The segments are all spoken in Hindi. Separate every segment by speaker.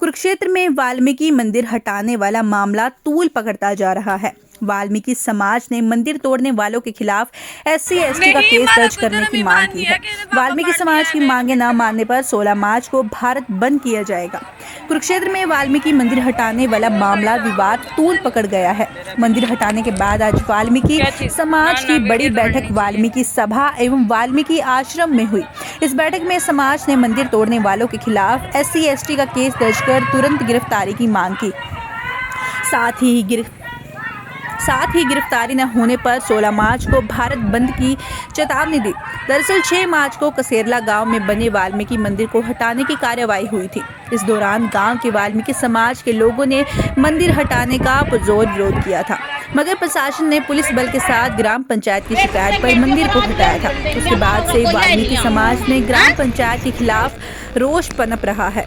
Speaker 1: कुरुक्षेत्र में वाल्मीकि मंदिर हटाने वाला मामला तूल पकड़ता जा रहा है। वाल्मीकि समाज ने मंदिर तोड़ने वालों के खिलाफ SC/ST का केस दर्ज करने की मांग की है। वाल्मीकि समाज की मांगे न मानने पर 16 मार्च को भारत बंद किया जाएगा। कुरुक्षेत्र में वाल्मीकि मंदिर हटाने वाला मामला विवाद तूल पकड़ गया है। मंदिर हटाने के बाद आज वाल्मीकि समाज की बड़ी बैठक वाल्मीकि सभा एवं वाल्मीकि आश्रम में हुई। इस बैठक में समाज ने मंदिर तोड़ने वालों के खिलाफ SC/ST का केस दर्ज कर तुरंत गिरफ्तारी की मांग की। साथ ही गिरफ्तारी न होने पर 16 मार्च को भारत बंद की चेतावनी दी। दरअसल 6 मार्च को कसेरला गांव में बने वाल्मीकि मंदिर को हटाने की कार्यवाही हुई थी। इस दौरान गांव के वाल्मीकि समाज के लोगों ने मंदिर हटाने का पुरजोर विरोध किया था, मगर प्रशासन ने पुलिस बल के साथ ग्राम पंचायत की शिकायत पर मंदिर को हटाया था। उसके बाद से वाल्मीकि समाज में ग्राम पंचायत के खिलाफ रोष पनप रहा है।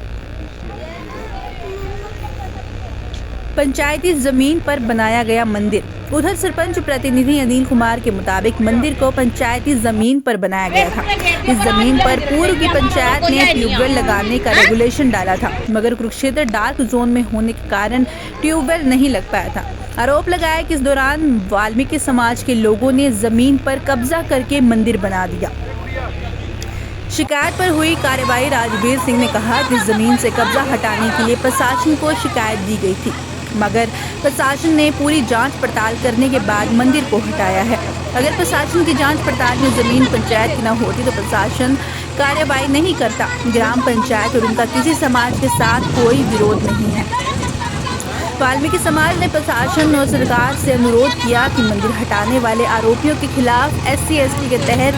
Speaker 1: पंचायती जमीन पर बनाया गया मंदिर। उधर सरपंच प्रतिनिधि अनिल कुमार के मुताबिक मंदिर को पंचायती जमीन पर बनाया गया था। इस जमीन पर पूर्व की पंचायत ने ट्यूबवेल लगाने का रेगुलेशन डाला था, मगर कुरुक्षेत्र डार्क जोन में होने के कारण ट्यूबवेल नहीं लग पाया था। आरोप लगाया कि इस दौरान वाल्मीकि समाज के लोगों ने जमीन पर कब्जा करके मंदिर बना दिया। शिकायत पर हुई कार्यवाही राजवीर सिंह ने कहा कि जमीन से कब्जा हटाने के लिए प्रशासन को शिकायत दी गई थी, मगर प्रशासन ने पूरी जांच पड़ताल करने के बाद मंदिर को हटाया है। अगर प्रशासन की जांच पड़ताल में जमीन पंचायत की न होती तो प्रशासन कार्यवाही नहीं करता। ग्राम पंचायत और उनका किसी समाज के साथ कोई विरोध नहीं है। वाल्मीकि समाज ने प्रशासन और सरकार से अनुरोध किया कि मंदिर हटाने वाले आरोपियों के खिलाफ SC/ST के तहत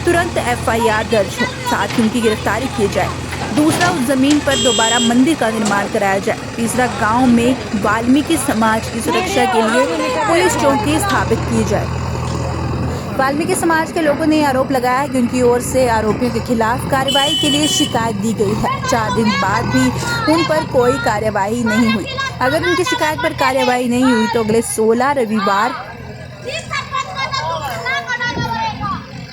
Speaker 1: तुरंत FIR दर्ज हो, साथ ही उनकी गिरफ्तारी की जाए। दूसरा, उस जमीन पर दोबारा मंदिर का निर्माण कराया जाए। तीसरा, गांव में वाल्मीकि समाज की सुरक्षा के लिए पुलिस चौकी स्थापित की जाए। वाल्मीकि समाज के लोगों ने आरोप लगाया कि उनकी ओर से आरोपियों के खिलाफ कार्रवाई के लिए शिकायत दी गई है। 4 दिन बाद भी उन पर कोई कार्यवाही नहीं हुई। अगर उनकी शिकायत पर कार्यवाही नहीं हुई तो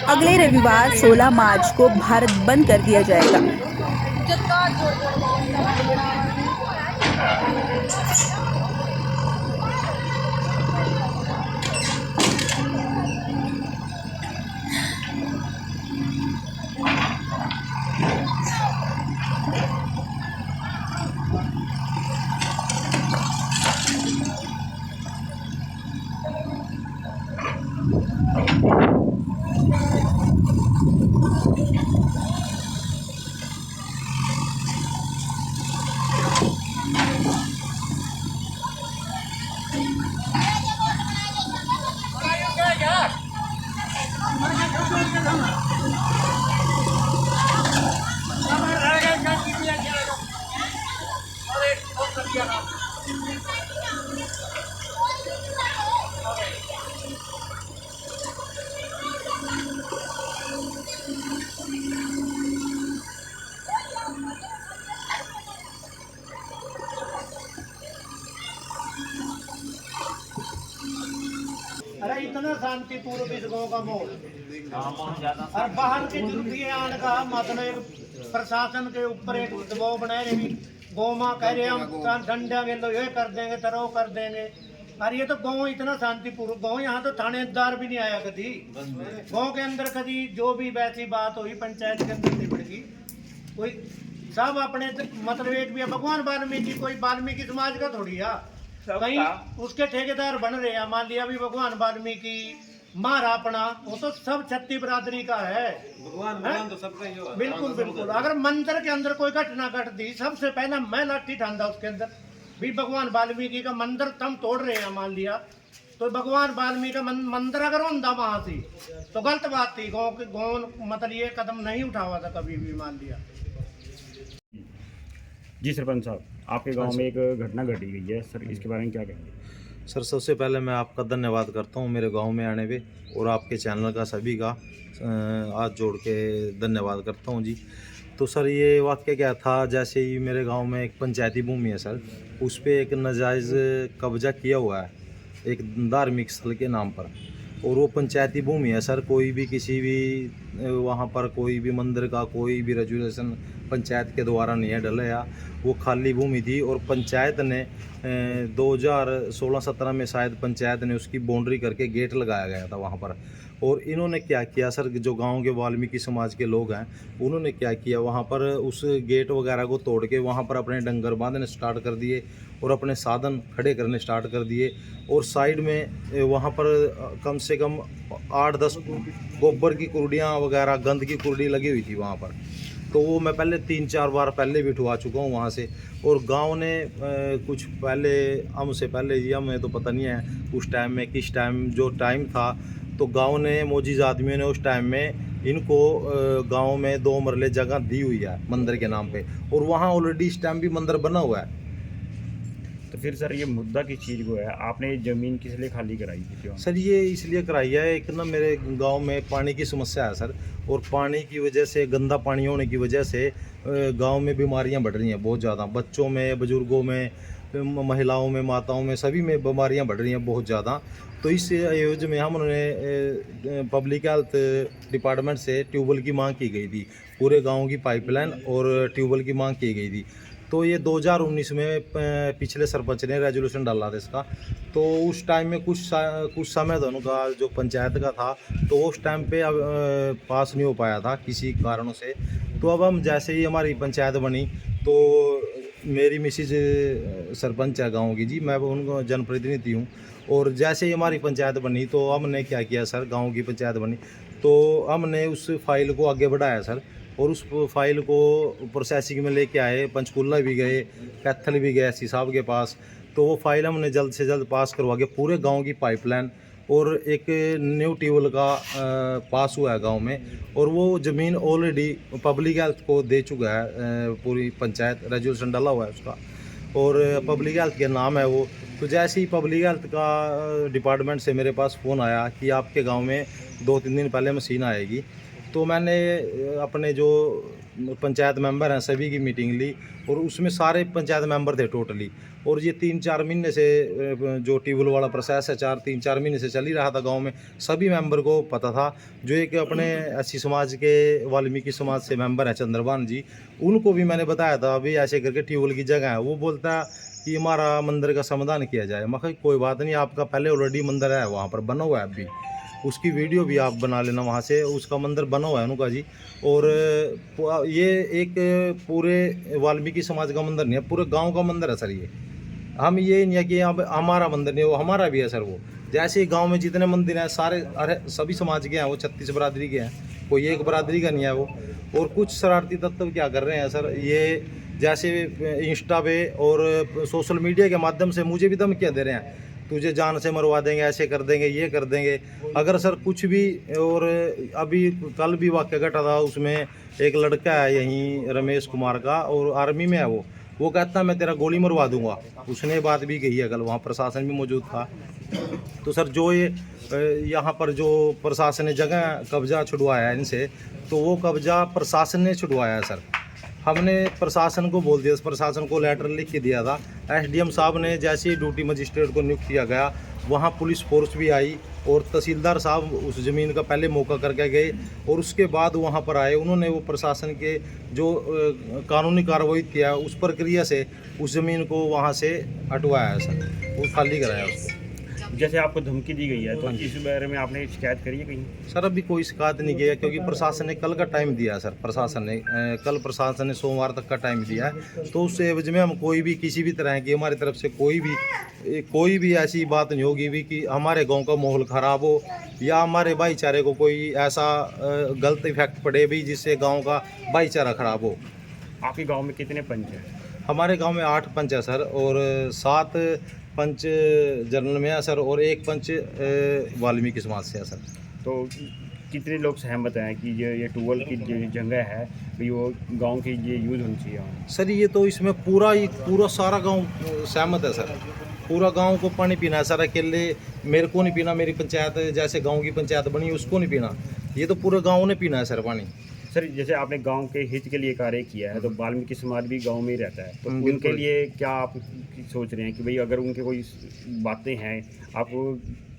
Speaker 1: अगले रविवार 16 मार्च को भारत बंद कर दिया जाएगा।
Speaker 2: अरे इतना शांतिपूर्व इस गाँव का माहौल और बाहर के जुल्फिए आने का मतलब प्रशासन के ऊपर एक दबाव बनाए रहे। गाँव में कह रहे हम डंडा लो ये कर देंगे तरह कर देंगे। और ये तो गाँव इतना शांतिपूर्व गाँव, यहाँ तो थानेदार भी नहीं आया कभी। गाँव के अंदर कभी जो भी वैसी बात हुई पंचायत के अंदर निपट गई। कोई सब अपने मतलब एक भी भगवान वाल्मीकि कोई वाल्मीकि समाज का थोड़ी है, कहीं उसके ठेकेदार बन रहे हैं। मान लिया भी भगवान वाल्मीकि मारा अपना, वो तो सब छत्ती बरादरी का है। भगवान तो सबका ही है। बिल्कुल बिल्कुल। अगर मंदिर के अंदर कोई घटना घट दी, सबसे पहले मैं लाठी ठांदा उसके अंदर भी भगवान वाल्मीकि का मंदिर तुम तोड़ रहे हैं। मान लिया तो भगवान वाल्मीकि का मंदिर अगर होता वहां से तो गलत बात थी। गाँव मतलब ये कदम नहीं उठावा था कभी भी। मान लिया
Speaker 3: जी सरपंच साहब, आपके गांव में एक घटना घटी हुई है सर, इसके बारे में क्या कहेंगे?
Speaker 4: सर, सबसे पहले मैं आपका धन्यवाद करता हूं मेरे गांव में आने पे, और आपके चैनल का सभी का हाथ जोड़ के धन्यवाद करता हूं जी। तो सर, ये वाक्य क्या था, जैसे ही मेरे गांव में एक पंचायती भूमि है सर, उस पर एक नाजायज़ कब्जा किया हुआ है एक धार्मिक स्थल के नाम पर। और वो पंचायती भूमि है सर। कोई भी किसी भी वहाँ पर कोई भी मंदिर का कोई भी रेजुलेशन पंचायत के द्वारा नहीं है डलाया, वो खाली भूमि थी। और पंचायत ने 2016-17 में शायद पंचायत ने उसकी बाउंड्री करके गेट लगाया गया था वहाँ पर। और इन्होंने क्या किया सर, जो गांव के वाल्मीकि समाज के लोग हैं उन्होंने क्या किया, वहाँ पर उस गेट वगैरह को तोड़ के वहाँ पर अपने डंगर बांधने स्टार्ट कर दिए और अपने साधन खड़े करने स्टार्ट कर दिए। और साइड में वहाँ पर कम से कम 8-10 गोबर की कुर्डियाँ वगैरह गंद की कुर्डी लगी हुई थी वहाँ पर। तो वो मैं पहले 3-4 बार पहले भी उठवा चुका हूँ वहाँ से। और गांव ने कुछ पहले हमसे पहले जी, हमें तो पता नहीं है उस टाइम में किस टाइम जो टाइम था, तो गांव ने मोजीज आदमियों ने उस टाइम में इनको गांव में 2 मरले जगह दी हुई है मंदिर के नाम पे। और वहाँ ऑलरेडी इस टाइम भी मंदिर बना हुआ है।
Speaker 3: तो फिर सर ये मुद्दा किस चीज़ को है, आपने ज़मीन किस लिए खाली कराई थी क्यों?
Speaker 4: सर ये इसलिए कराई है, एक ना मेरे गांव में पानी की समस्या है सर। और पानी की वजह से, गंदा पानी होने की वजह से गांव में बीमारियां बढ़ रही हैं बहुत ज़्यादा। बच्चों में, बुजुर्गों में, महिलाओं में, माताओं में, सभी में बीमारियां बढ़ रही हैं बहुत ज़्यादा। तो इस आयोजन में हमने पब्लिक हेल्थ डिपार्टमेंट से ट्यूबवेल की मांग की गई थी, पूरे गाँव की पाइपलाइन और ट्यूबवेल की मांग की गई थी। तो ये 2019 में पिछले सरपंच ने रेजोल्यूशन डाला था इसका। तो उस टाइम में कुछ समय था उनका जो पंचायत का था, तो उस टाइम पे अब पास नहीं हो पाया था किसी कारणों से। तो अब हम जैसे ही हमारी पंचायत बनी, तो मेरी मिसिज सरपंच है गांव की जी, मैं उनको जनप्रतिनिधि हूँ। और जैसे ही हमारी पंचायत बनी तो हमने क्या किया सर, गाँव की पंचायत बनी तो हमने उस फाइल को आगे बढ़ाया सर। और उस फाइल को प्रोसेसिंग में लेके आए, पंचकुला भी गए, कैथल भी गए एससी साहब के पास। तो वो फाइल हमने जल्द से जल्द पास करवा के पूरे गांव की पाइपलाइन और एक न्यू ट्यूबवेल का पास हुआ है गांव में। और वो ज़मीन ऑलरेडी पब्लिक हेल्थ को दे चुका है, पूरी पंचायत रेजोल्यूशन डाला हुआ है उसका और पब्लिक हेल्थ के नाम है वो। तो जैसे ही पब्लिक हेल्थ का डिपार्टमेंट से मेरे पास फ़ोन आया कि आपके गाँव में 2-3 दिन पहले मशीन आएगी, तो मैंने अपने जो पंचायत मेंबर हैं सभी की मीटिंग ली। और उसमें सारे पंचायत मेंबर थे टोटली। और ये 3-4 महीने से जो ट्यूबवेल वाला प्रोसेस है 3-4 महीने से चल ही रहा था गांव में, सभी मेंबर को पता था। जो एक अपने एससी समाज के वाल्मीकि समाज से मेंबर हैं चंद्रभान जी, उनको भी मैंने बताया था अभी ऐसे करके ट्यूबवेल की जगह है। वो बोलता कि हमारा मंदिर का समाधान किया जाए। मैं कहा कोई बात नहीं, आपका पहले ऑलरेडी मंदिर है वहाँ पर बना हुआ है, अभी उसकी वीडियो भी आप बना लेना वहाँ से, उसका मंदिर बना हुआ है उनका जी। और ये एक पूरे वाल्मीकि समाज का मंदिर नहीं है, पूरे गांव का मंदिर है सर ये। हम ये नहीं है कि अब हमारा मंदिर नहीं है, वो हमारा भी है सर। वो जैसे गांव में जितने मंदिर हैं सारे, अरे सभी समाज के हैं, वो 36 बरादरी के हैं, कोई एक बरादरी का नहीं है वो। और कुछ शरारती तत्व क्या कर रहे हैं सर, ये जैसे इंस्टा पे और सोशल मीडिया के माध्यम से मुझे भी धमकियाँ दे रहे हैं, तुझे जान से मरवा देंगे, ऐसे कर देंगे, ये कर देंगे अगर सर कुछ भी। और अभी कल भी वाक़या घटा था, उसमें एक लड़का है यहीं रमेश कुमार का, और आर्मी में है वो कहता मैं तेरा गोली मरवा दूंगा, उसने बात भी कही है कल, वहाँ प्रशासन भी मौजूद था। तो सर जो ये यहाँ पर जो प्रशासन ने जगह कब्जा छुड़वाया है इनसे, तो वो कब्जा प्रशासन ने छुड़वाया है सर। हमने प्रशासन को बोल दिया, प्रशासन को लेटर लिख के दिया था। एसडीएम साहब ने जैसे ही ड्यूटी मजिस्ट्रेट को नियुक्त किया गया, वहाँ पुलिस फोर्स भी आई और तहसीलदार साहब उस ज़मीन का पहले मौका करके गए और उसके बाद वहाँ पर आए। उन्होंने वो प्रशासन के जो कानूनी कार्रवाई किया उस प्रक्रिया से उस ज़मीन को वहाँ से हटवाया है सर, वो खाली कराया उसको।
Speaker 3: जैसे आपको धमकी दी गई है तो इस बारे में आपने शिकायत करी है कहीं?
Speaker 4: सर अभी कोई शिकायत नहीं किया क्योंकि प्रशासन ने कल का टाइम दिया है सर। कल प्रशासन ने सोमवार तक का टाइम दिया है। तो उस एवज में हम कोई भी किसी भी तरह की हमारी तरफ से कोई भी ऐसी बात नहीं होगी भी कि हमारे गांव का माहौल ख़राब हो या हमारे भाईचारे को कोई ऐसा गलत इफेक्ट पड़े भी जिससे गाँव का भाईचारा ख़राब हो।
Speaker 3: आपके गाँव में कितने पंच हैं?
Speaker 4: हमारे गांव में 8 पंच है सर और 7 पंच जनरल में है सर और 1 पंच वाल्मीकि समाज से है सर।
Speaker 3: तो कितने लोग सहमत हैं कि ये ट्यूबवेल की जो जगह है भी वो गांव की ये यूज़ होनी चाहिए?
Speaker 4: सर ये तो इसमें पूरा सारा गांव सहमत है सर। पूरा गांव को पानी पीना है सर, अकेले मेरे को नहीं पीना, मेरी पंचायत जैसे गांव की पंचायत बनी उसको नहीं पीना, ये तो पूरे गांव ने पीना है सर पानी।
Speaker 3: सर जैसे आपने गांव के हित के लिए कार्य किया है, तो वाल्मीकि समाज भी गांव में ही रहता है, तो उनके
Speaker 4: बिल्कुल। लिए
Speaker 3: क्या आप सोच रहे हैं कि भाई अगर उनके कोई बातें हैं आप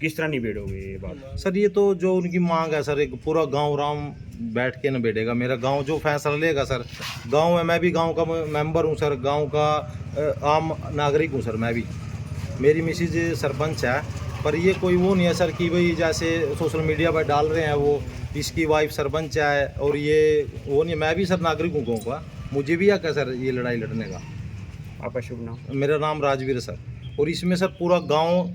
Speaker 3: किस तरह निबेड़ोगे ये बात?
Speaker 4: सर ये तो जो उनकी मांग है सर, एक पूरा गांव राम बैठ के न बैठेगा, मेरा गांव जो फैसला लेगा सर, गांव में मैं भी गांव का मेंबर हूं सर, गांव का आम नागरिक हूं सर मैं भी, मेरी मिसेज सरपंच है, पर ये कोई वो नहीं है सर कि भाई जैसे सोशल मीडिया पर डाल रहे हैं वो इसकी वाइफ सरपंच है और ये वो नहीं, मैं भी सर नागरिक हूँ गाँव का, मुझे भी हक है सर ये लड़ाई लड़ने का।
Speaker 3: आपका शुभ नाम?
Speaker 4: मेरा नाम राजवीर सर, और इसमें सर पूरा गांव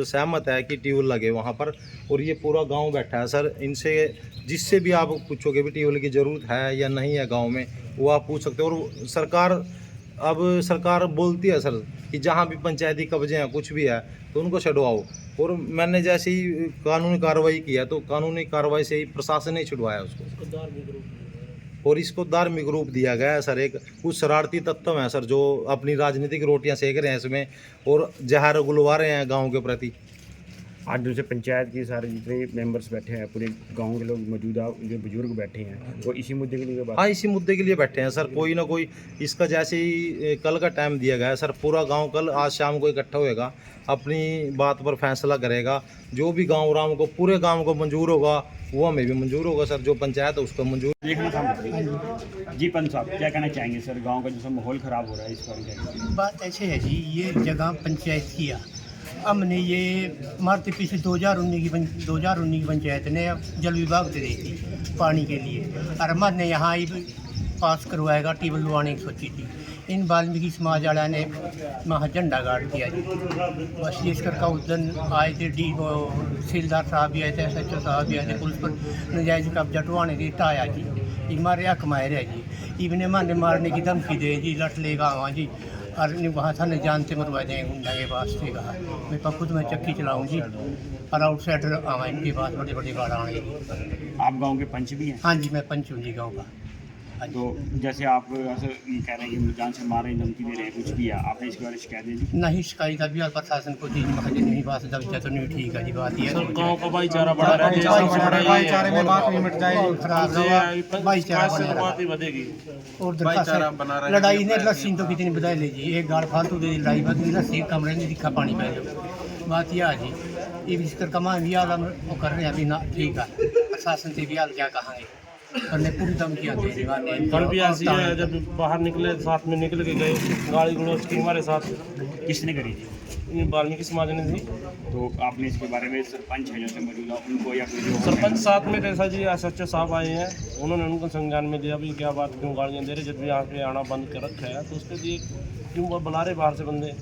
Speaker 4: सहमत है कि ट्यूबवेल लगे वहाँ पर, और ये पूरा गांव बैठा है सर, इनसे जिससे भी आप पूछोगे भी ट्यूबवेल की ज़रूरत है या नहीं है गांव में, वो आप पूछ सकते हो। और सरकार बोलती है सर कि जहाँ भी पंचायती कब्जे हैं कुछ भी है तो उनको छुड़वाओ, और मैंने जैसे ही कानूनी कार्रवाई की है तो कानूनी कार्रवाई से ही प्रशासन ने छुड़वाया उसको, और इसको धार्मिक रूप दिया गया है सर। एक कुछ शरारती तत्व हैं सर जो अपनी राजनीतिक रोटियां सेक रहे हैं इसमें और जहर उगलवा रहे हैं गांव के प्रति।
Speaker 3: आज दूसरे पंचायत के सारे जितने मेंबर्स बैठे हैं, पूरे गांव के लोग मौजूदा जो बुजुर्ग बैठे हैं, वो इसी मुद्दे के लिए बात?
Speaker 4: हाँ, इसी मुद्दे के लिए बैठे हैं सर। कोई ना कोई इसका जैसे ही कल का टाइम दिया गया है सर, पूरा गांव कल आज शाम को इकट्ठा होएगा, अपनी बात पर फैसला करेगा, जो भी गांव राम को पूरे गांव को मंजूर होगा वो हमें भी मंजूर होगा सर, जो पंचायत है उसको मंजूर।
Speaker 3: जी पंच साहब क्या कहना चाहेंगे सर, गांव का जो माहौल ख़राब हो रहा है इस पर?
Speaker 2: बात ऐसे है जी, ये जगह पंचायत की है, हमने ये मारते पीछे 2019 की पंचायत ने जल विभाग दे दी थी पानी के लिए, और हमने यहाँ ही पास करवाएगा ट्यूबवेल लुवाने की सोची थी। इन वाल्मीकि समाज वाला ने वहाँ झंडा गाड़ दिया जी, बस ये इसका उस दिन आए थे तहसीलदार साहब भी आए थे, SHO साहब भी आए थे, पुलिस पर नजायज़ कब्जा ढवाने की टाया जी, ये मारे हक मारे जी, इवने मारने मारने की धमकी दे जी, लट लेगा वहाँ जी, और वहाँ था न जानते मरवा देंगे गुंडा के पास से कहा, मैं पर खुद मैं चक्की चलाऊँ जी, और आउटसाइडर आवा इनके पास बड़े बड़े गाड़ आए।
Speaker 3: आप गांव के पंच भी हैं?
Speaker 2: हाँ जी, मैं पंच हूँ जी गाँव का।
Speaker 3: तो जैसे आप ऐसे ये कह रहे हैं कि जान से मारे धमकी दे रहे हैं, कुछ भी है, आपने इसके बारे में शिकायत दे दी?
Speaker 2: नहीं शिकायत अभी प्रशासन को दी महाजन नहीं बात दब तो नहीं ठीक है जी, बात ये
Speaker 5: गाँव का भाईचारा बढ़ा रहा है,
Speaker 2: भाईचारे में बात नहीं मिट जाएगी, खराब भाईचारा
Speaker 5: बात ही बढ़ेगी।
Speaker 2: और लड़ाई ने लस्सी तो कितनी बधाई ले जी, एक गाड़ फालतू दे दी लड़ाई बद लस्सी कमरे में दिखा पानी पै जाओ, बात यह है जी। ये इसकर कमान भी हाल वो कर रहे हैं अभी ना, ठीक है प्रशासन से भी हाल क्या कहेंगे, करने पूरी धमकियाँ दे दी।
Speaker 5: कल भी ऐसी है, जब बाहर निकले साथ में निकल के गए, गाड़ी गलौज की हमारे साथ।
Speaker 3: किसने करी थी?
Speaker 5: ये वाल्मीकि समाज ने थी।
Speaker 3: तो आपने इसके बारे में सरपंच है जैसे मौजूदा उनको या फिर जो
Speaker 5: सरपंच साथ में कैसा जी SHO साहब आए हैं, उन्होंने उनको संज्ञान में दिया भी क्या बात, क्यों गाड़ियाँ दे रहे, जब भी यहाँ पे आना बंद कर रखा है तो उसके लिए क्यों बुला रहे बाहर से बंदे?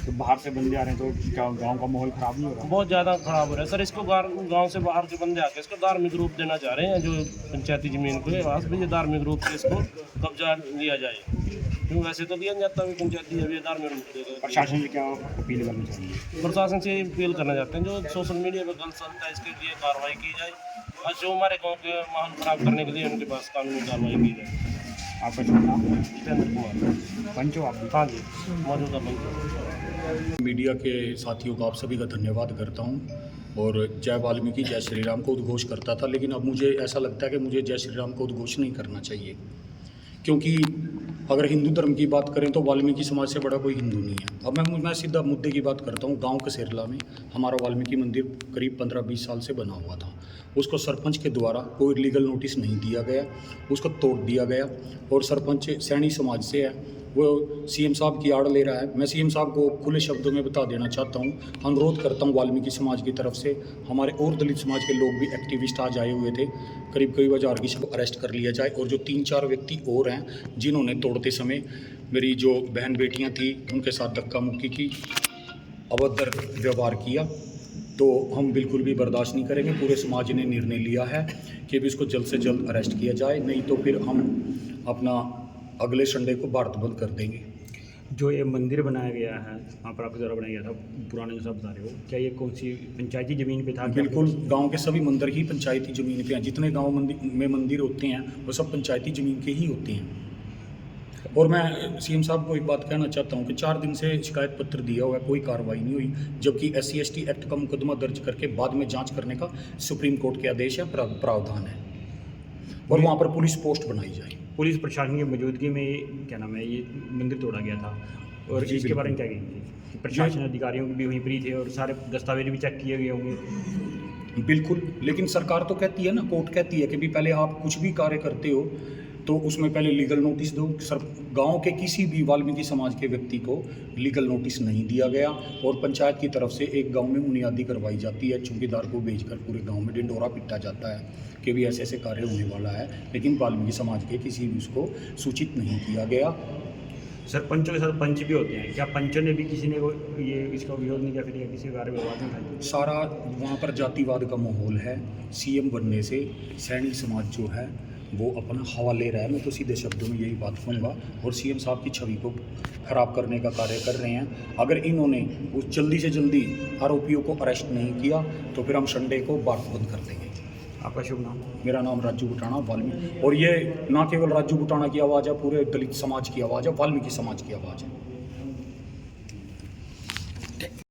Speaker 3: तो बाहर से बंदे आ रहे हैं तो क्या गांव का माहौल ख़राब नहीं हो रहा?
Speaker 5: बहुत ज़्यादा खराब हो रहा है सर। इसको गांव से बाहर के बंदे आके इसको धार्मिक रूप देना चाह रहे हैं, जो पंचायती ज़मीन को पास भी ये धार्मिक रूप से इसको कब्जा लिया जाए, क्यों वैसे तो दिया नहीं जाता भी पंचायती, अभी धार्मिक रूप देगा।
Speaker 3: प्रशासन से क्या अपील करना चाहिए?
Speaker 5: प्रशासन से अपील करना चाहते हैं, जो सोशल मीडिया पर गलत चलता है इसके लिए कार्रवाई की जाए, और जो हमारे गाँव के माहौल ख़राब करने के लिए उनके पास कानूनी कार्रवाई की जाए।
Speaker 3: आपका शुभ नाम?
Speaker 5: जितेंद्र कुमार।
Speaker 3: पंच हो आप भी?
Speaker 5: हाँ जी, मौजूदा पंच।
Speaker 6: मीडिया के साथियों का आप सभी का धन्यवाद करता हूं, और जय वाल्मीकि जय श्री राम को उद्घोष करता था, लेकिन अब मुझे ऐसा लगता है कि मुझे जय श्री राम को उद्घोष नहीं करना चाहिए, क्योंकि अगर हिंदू धर्म की बात करें तो वाल्मीकि समाज से बड़ा कोई हिंदू नहीं है। अब मैं सीधा मुद्दे की बात करता हूँ। गांव कसेरला में हमारा वाल्मीकि मंदिर करीब 15-20 साल से बना हुआ था, उसको सरपंच के द्वारा कोई लीगल नोटिस नहीं दिया गया, उसको तोड़ दिया गया, और सरपंच सैनी समाज से है, वो CM साहब की आड़ ले रहा है। मैं CM साहब को खुले शब्दों में बता देना चाहता हूँ, अनुरोध करता हूँ वाल्मीकि समाज की तरफ से, हमारे और दलित समाज के लोग भी एक्टिविस्ट आज आए हुए थे, करीब 1000 की सब अरेस्ट कर लिया जाए, और जो 3-4 व्यक्ति और हैं जिन्होंने तोड़ते समय मेरी जो बहन बेटियाँ थी उनके साथ धक्का मुक्की की, अभद्र व्यवहार किया, तो हम बिल्कुल भी बर्दाश्त नहीं करेंगे। पूरे समाज ने निर्णय लिया है कि भी इसको जल्द से जल्द अरेस्ट किया जाए, नहीं तो फिर हम अपना अगले संडे को भारत बंद कर देंगे।
Speaker 3: जो ये मंदिर बनाया गया है, वहाँ पर आपके द्वारा बनाया गया था, पुराने जो सब बता रहे हो, क्या ये कौन सी पंचायती ज़मीन पे था?
Speaker 6: बिल्कुल, गांव के सभी मंदिर ही पंचायती ज़मीन पे हैं। जितने गांव में मंदिर होते हैं वो सब पंचायती ज़मीन के ही होते हैं। और मैं CM साहब को एक बात कहना चाहता हूँ कि 4 दिन से शिकायत पत्र दिया हुआ है, कोई कार्रवाई नहीं हुई, जबकि SC/ST एक्ट का मुकदमा दर्ज करके बाद में जाँच करने का सुप्रीम कोर्ट के आदेश है, प्रावधान है। और वहाँ पर पुलिस पोस्ट बनाई जाए।
Speaker 3: पुलिस प्रशासन की मौजूदगी में क्या नाम है ये मंदिर तोड़ा गया था, और
Speaker 6: जी,
Speaker 3: इसके बारे में
Speaker 6: बिल्कुल।
Speaker 3: क्या कहेंगे? प्रशासन अधिकारियों भी वहीं पर ही थे और सारे दस्तावेज भी चेक किए गए होंगे।
Speaker 6: बिल्कुल, लेकिन सरकार तो कहती है ना, कोर्ट कहती है कि भी पहले आप कुछ भी कार्य करते हो तो उसमें पहले लीगल नोटिस दो। सर, गांव के किसी भी वाल्मीकि समाज के व्यक्ति को लीगल नोटिस नहीं दिया गया, और पंचायत की तरफ से एक गांव में बुनियादी करवाई जाती है, चौकीदार को भेजकर पूरे गांव में ढिंडोरा पिटा जाता है कि भी ऐसे ऐसे कार्य होने वाला है, लेकिन वाल्मीकि समाज के किसी भी उसको सूचित नहीं किया गया।
Speaker 3: सर, पंचों के साथ पंच भी होते हैं, क्या पंचों ने भी किसी ने ये इसका विरोध नहीं किया, फिर या किसी कार्य में बात नहीं उठाई?
Speaker 6: सारा वहाँ पर जातिवाद का माहौल है। सीएम बनने से सैनिक समाज जो है वो अपना हवा ले रहा है, मैं तो सीधे शब्दों में यही बात कहूँगा, और सीएम साहब की छवि को खराब करने का कार्य कर रहे हैं। अगर इन्होंने उस जल्दी से जल्दी आरोपियों को अरेस्ट नहीं किया तो फिर हम संडे को बात बंद कर देंगे।
Speaker 3: आपका शुभ नाम?
Speaker 6: मेरा नाम राजू बुटाना, वाल्मीकि, और ये ना केवल राजू बुटाना की आवाज़ है, पूरे दलित समाज की आवाज़ है, वाल्मीकि समाज की आवाज़ है।